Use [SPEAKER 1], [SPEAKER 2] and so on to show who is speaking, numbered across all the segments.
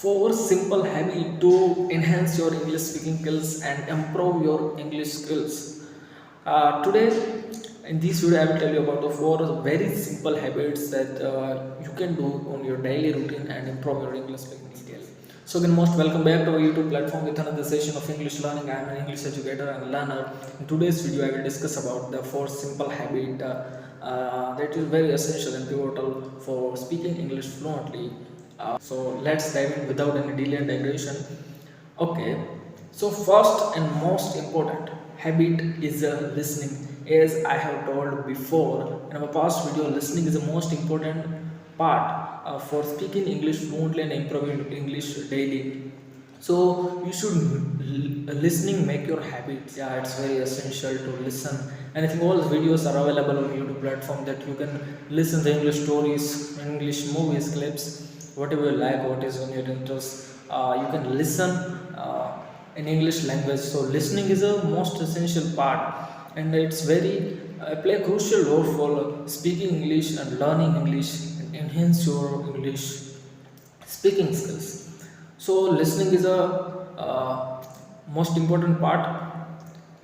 [SPEAKER 1] Four simple habits to enhance your English speaking skills and improve your English skills. Today, in this video, I will tell you about the four very simple habits that you can do on your daily routine and improve your English speaking skills. So, again, most welcome back to our YouTube platform with another session of English learning. I am an English educator and learner. In today's video, I will discuss about the four simple habits that is very essential and pivotal for speaking English fluently. So let's dive in without any delay and digression. Okay, so first and most important habit is listening. As I have told before in our past video, listening is the most important part for speaking English fluently and improving English daily. So you should listening make your habits. Yeah, it's very essential to listen. And I think all videos are available on YouTube platform that you can listen to English stories, English movies, clips, whatever you like, what is on your interest. You can listen in English language. So listening is a most essential part, and it's very play a crucial role for speaking English and learning English and enhance your English speaking skills. So listening is a most important part.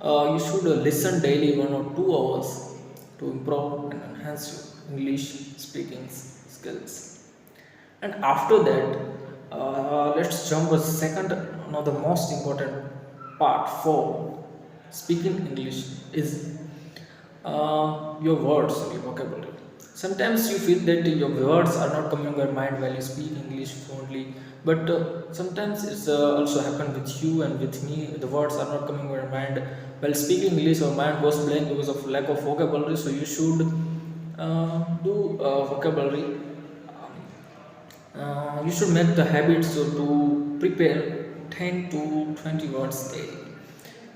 [SPEAKER 1] You should listen daily 1 or 2 hours to improve and enhance your English speaking skills. And after that, let's jump a second. Now the most important part for speaking English is your words and your vocabulary. Sometimes you feel that your words are not coming in your mind while you speak English fluently, but sometimes it's also happen with you and with me. The words are not coming in your mind while speaking English. Our mind goes blank because of lack of vocabulary. So you should do vocabulary. You should make the habit so to prepare 10 to 20 words daily.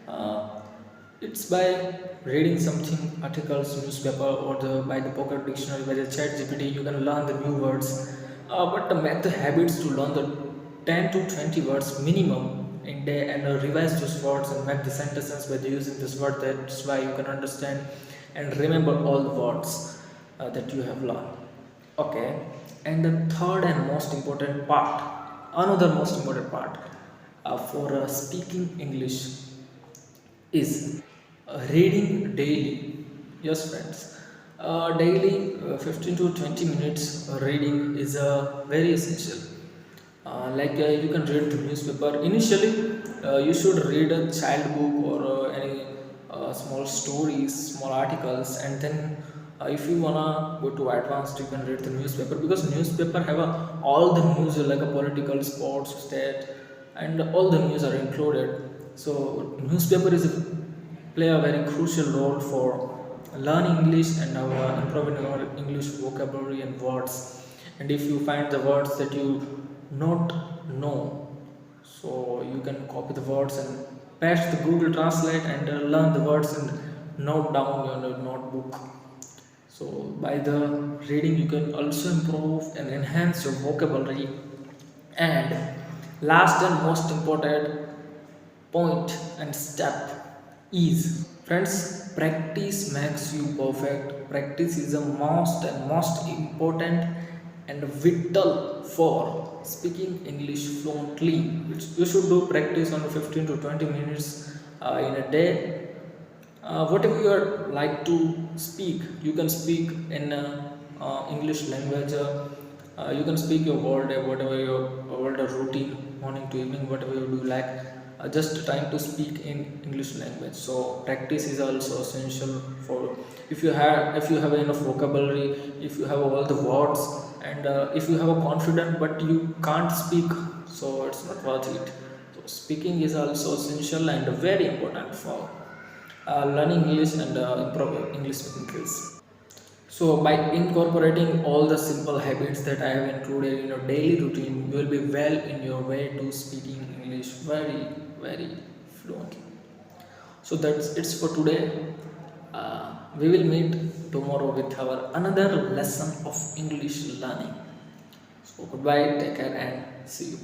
[SPEAKER 1] Uh, it's by reading something, articles, newspaper, or by the pocket dictionary, by the chat GPT, you can learn the new words. But make the habits to learn the 10 to 20 words minimum in day and revise those words and make the sentences by using this word. That's why you can understand and remember all the words that you have learned. Okay, and the third and most important part, another most important part for speaking English is reading daily. Yes, friends. Daily 15 to 20 minutes reading is very essential. You can read the newspaper. Initially, you should read a child book or any small stories, small articles, and then if you wanna go to advanced, you can read the newspaper because newspaper have all the news like a political, sports, state, and all the news are included. So newspaper is play a very crucial role for learning English and improving our English vocabulary and words. And if you find the words that you not know, so you can copy the words and paste the Google Translate and learn the words and note down on your notebook. So by the reading, you can also improve and enhance your vocabulary. And last and most important point and step is, friends, practice makes you perfect. Practice is the most important and vital for speaking English fluently. You should do practice on 15 to 20 minutes in a day. Whatever you are like to speak, you can speak in English language. You can speak your whole day, whatever your whole day routine, morning to evening, whatever you do like. Just trying to speak in English language. So practice is also essential for if you have enough vocabulary, if you have all the words, and if you have a confidence but you can't speak, so it's not worth it. So speaking is also essential and very important for learning English and improving English speaking skills. So by incorporating all the simple habits that I have included in your daily routine, you will be well in your way to speaking English very fluently. So that's it's for today. We will meet tomorrow with our another lesson of English learning. So goodbye, take care, and see you.